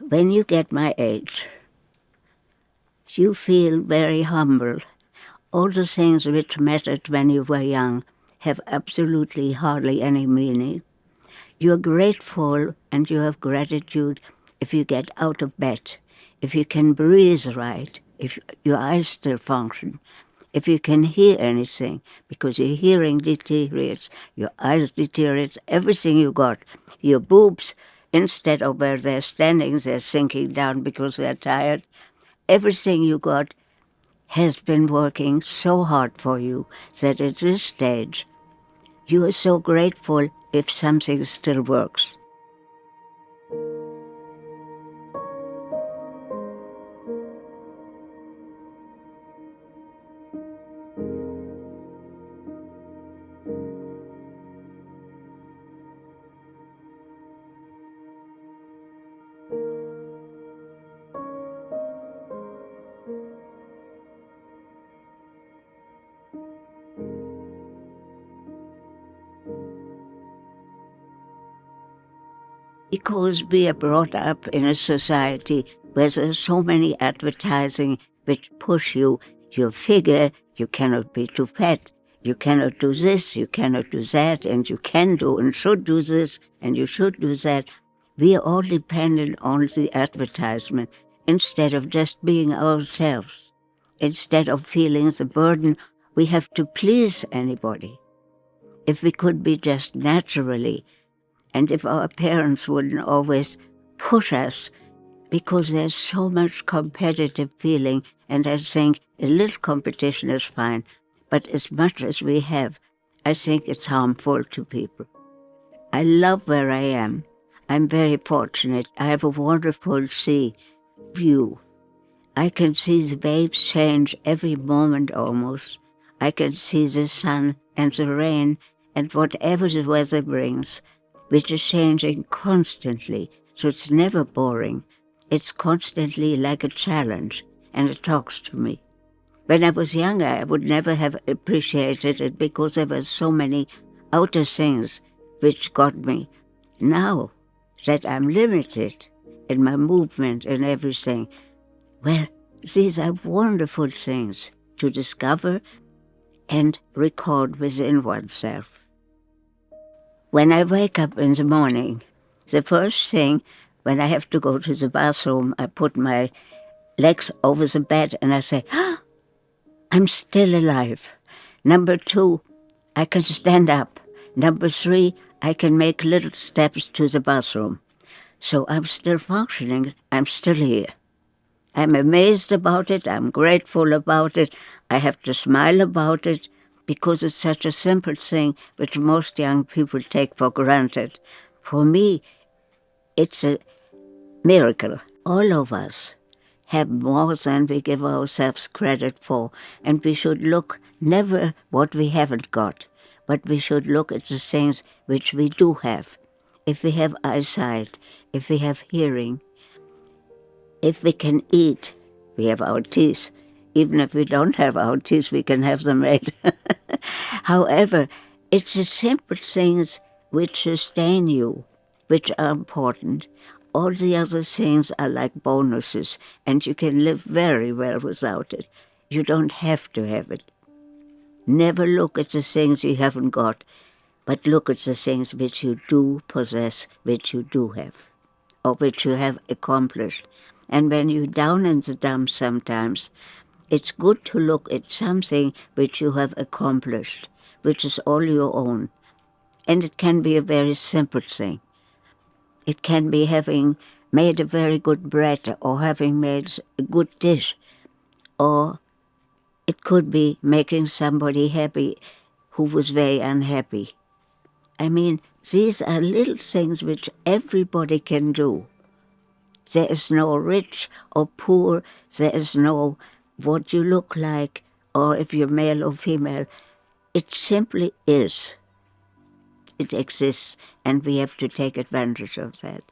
When you get my age, you feel very humble. All the things which mattered when you were young have absolutely hardly any meaning. You're grateful and you have gratitude if you get out of bed, if you can breathe right, if your eyes still function, if you can hear anything, because your hearing deteriorates, your eyes deteriorates, everything you got. Your boobs, instead of where they're standing, they're sinking down because they're tired. Everything you got has been working so hard for you that at this stage, you are so grateful if something still works. Because we are brought up in a society where there's so many advertising which push you, your figure, you cannot be too fat, you cannot do this, you cannot do that, and you can do and should do this, and you should do that. We are all dependent on the advertisement instead of just being ourselves, instead of feeling the burden we have to please anybody. If we could be just naturally, and if our parents wouldn't always push us, because there's so much competitive feeling, and I think a little competition is fine, but as much as we have, I think it's harmful to people. I love where I am. I'm very fortunate. I have a wonderful sea view. I can see the waves change every moment almost. I can see the sun and the rain and whatever the weather brings, which is changing constantly, so it's never boring. It's constantly like a challenge, and it talks to me. When I was younger, I would never have appreciated it because there were so many outer things which got me. Now that I'm limited in my movement and everything, well, these are wonderful things to discover and record within oneself. When I wake up in the morning, the first thing, when I have to go to the bathroom, I put my legs over the bed and I say, I'm still alive. Number 2, I can stand up. Number 3, I can make little steps to the bathroom. So I'm still functioning. I'm still here. I'm amazed about it. I'm grateful about it. I have to smile about it because it's such a simple thing which most young people take for granted. For me, it's a miracle. All of us have more than we give ourselves credit for, and we should look never what we haven't got, but we should look at the things which we do have. If we have eyesight, if we have hearing, if we can eat, we have our teeth. Even if we don't have our teeth, we can have them made. However, it's the simple things which sustain you, which are important. All the other things are like bonuses, and you can live very well without it. You don't have to have it. Never look at the things you haven't got, but look at the things which you do possess, which you do have, or which you have accomplished. And when you're down in the dumps sometimes, it's good to look at something which you have accomplished, which is all your own. And it can be a very simple thing. It can be having made a very good bread, or having made a good dish, or it could be making somebody happy who was very unhappy. I mean, these are little things which everybody can do. There is no rich or poor, there is no what you look like, or if you're male or female. It simply is. It exists, and we have to take advantage of that.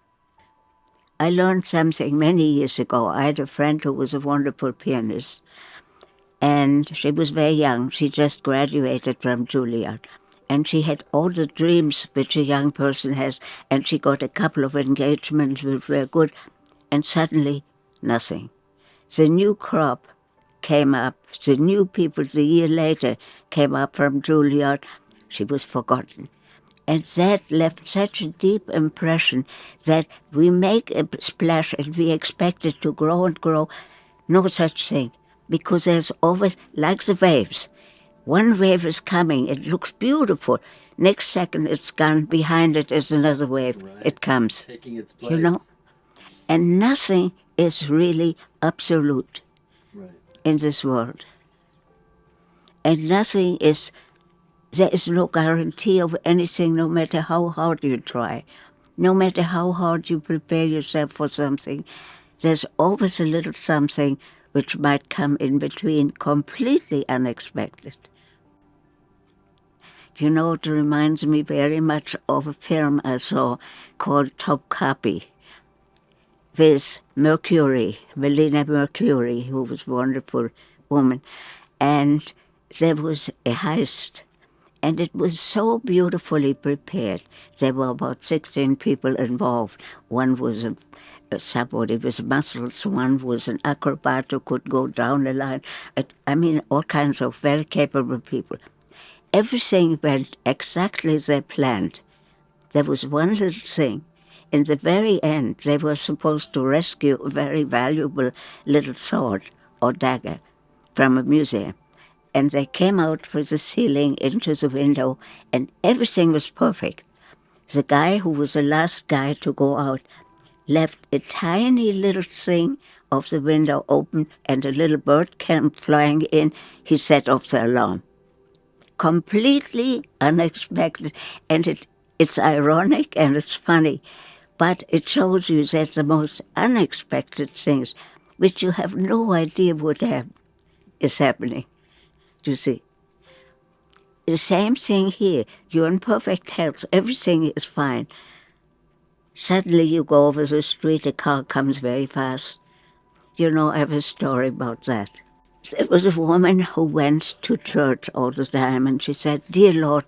I learned something many years ago. I had a friend who was a wonderful pianist, and she was very young. She just graduated from Juilliard, and she had all the dreams which a young person has, and she got a couple of engagements which were good. and suddenly nothing. The new crop came up, the new people the year later came up from Juilliard. She was forgotten. And that left such a deep impression that we make a splash and we expect it to grow and grow. No such thing, because there's always, like the waves, one wave is coming, it looks beautiful. Next second it's gone, behind it is another wave. Right. It comes. Taking its place. You know? And nothing is really absolute in this world. And nothing is, there is no guarantee of anything, no matter how hard you try. No matter how hard you prepare yourself for something, there's always a little something which might come in between, completely unexpected. You know, it reminds me very much of a film I saw called Top Copy with Mercury, Melina Mercury, who was a wonderful woman. And there was a heist, and it was so beautifully prepared. There were about 16 people involved. One was somebody with muscles, one was an acrobat who could go down a line. I mean, all kinds of very capable people. Everything went exactly as they planned. There was one little thing. In the very end, they were supposed to rescue a very valuable little sword or dagger from a museum. And they came out through the ceiling into the window, and everything was perfect. The guy who was the last guy to go out left a tiny little thing of the window open, and a little bird came flying in. He set off the alarm. Completely unexpected, and it's ironic and it's funny, but it shows you that the most unexpected things, which you have no idea would happen, is happening. You see, the same thing here. You're in perfect health, everything is fine. Suddenly you go over the street, a car comes very fast. You know, I have a story about that. There was a woman who went to church all the time, and she said, "Dear Lord,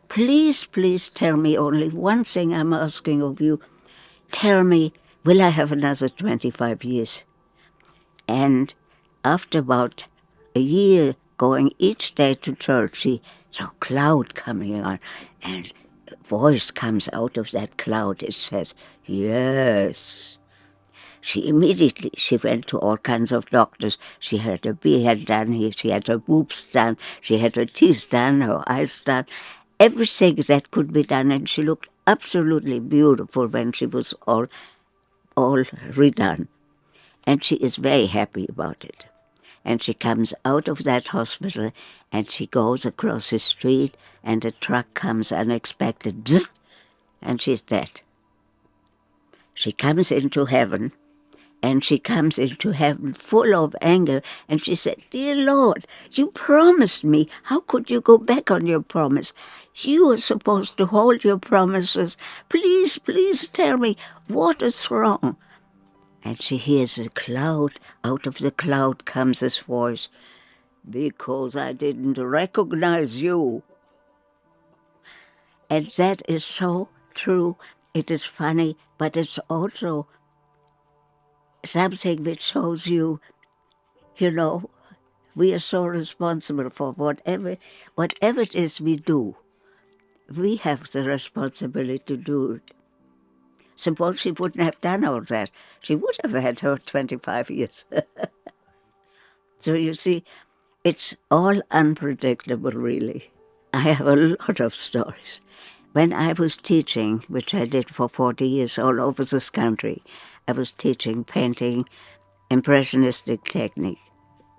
please, please tell me only one thing I'm asking of you. Tell me, will I have another 25 years? And after about a year going each day to church, she saw a cloud coming on, and a voice comes out of that cloud. It says, yes. She went to all kinds of doctors. She had her beard done, she had her boobs done, she had her teeth done, her eyes done, everything that could be done, and she looked absolutely beautiful when she was all redone. And she is very happy about it. And she comes out of that hospital, and she goes across the street, and a truck comes unexpected, bzzzt, and she's dead. She comes into heaven, and she comes into heaven full of anger, and she said, "Dear Lord, you promised me. How could you go back on your promise? You were supposed to hold your promises. Please, please tell me what is wrong." And she hears a cloud. Out of the cloud comes this voice, "Because I didn't recognize you." And that is so true. It is funny, but it's also something which shows you, you know, we are so responsible for whatever it is we do. We have the responsibility to do it. Suppose she wouldn't have done all that. She would have had her 25 years. So you see, it's all unpredictable, really. I have a lot of stories. When I was teaching, which I did for 40 years all over this country, I was teaching painting, impressionistic technique.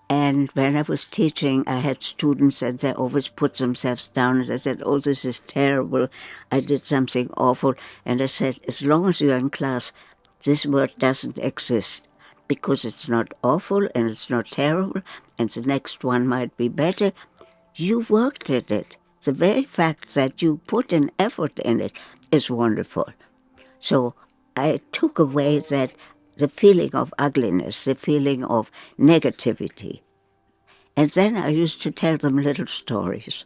And when I was teaching, I had students and they always put themselves down and they said, "Oh, this is terrible. I did something awful." And I said, as long as you're in class, this word doesn't exist, because it's not awful and it's not terrible and the next one might be better. You worked at it. The very fact that you put an effort in it is wonderful. So I took away that the feeling of ugliness, the feeling of negativity. And then I used to tell them little stories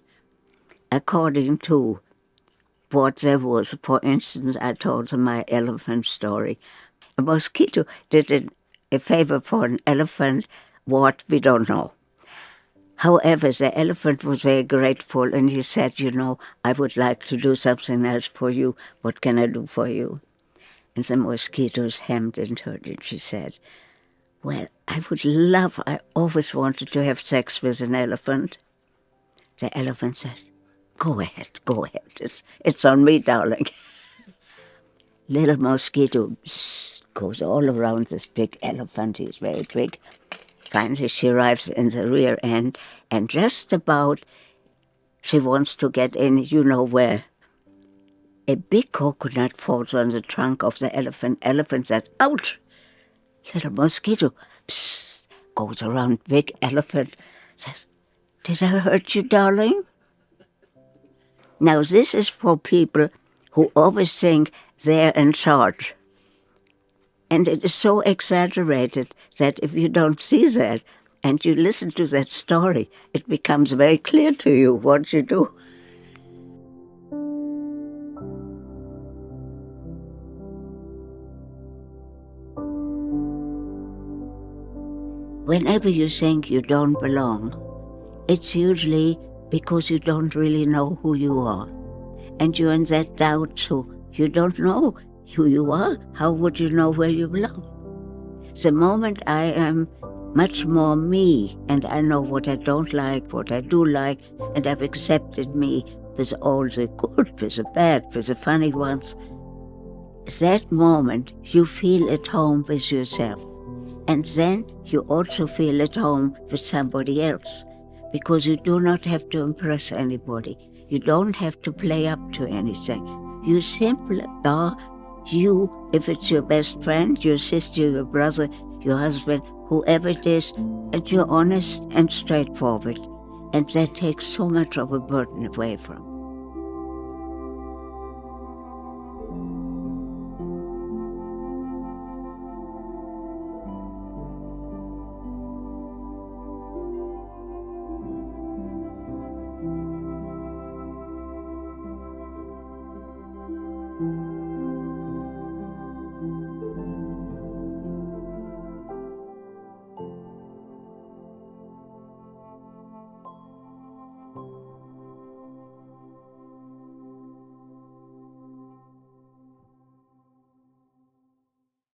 according to what there was. For instance, I told them my elephant story. a mosquito did a favor for an elephant. What, we don't know. However, the elephant was very grateful and he said, I would like to do something else for you. What can I do for you? And the mosquitoes hemmed and hawed and she said, well, I always wanted to have sex with an elephant. The elephant said, go ahead. It's on me, darling. Little mosquito goes all around this big elephant. He's very big. Finally, she arrives in the rear end, and just about she wants to get in, where a big coconut falls on the trunk of the elephant. Elephant says, ouch! Little mosquito goes around big elephant, says, did I hurt you, darling? Now, this is for people who always think they're in charge. And it is so exaggerated that if you don't see that and you listen to that story, it becomes very clear to you what you do. Whenever you think you don't belong, it's usually because you don't really know who you are. And you're in that doubt, so you don't know who you are. How would you know where you belong? The moment I am much more me, and I know what I don't like, what I do like, and I've accepted me with all the good, with the bad, with the funny ones, that moment you feel at home with yourself. And then you also feel at home with somebody else, because you do not have to impress anybody. You don't have to play up to anything. You simply are you, if it's your best friend, your sister, your brother, your husband, whoever it is, and you're honest and straightforward. And that takes so much of a burden away from.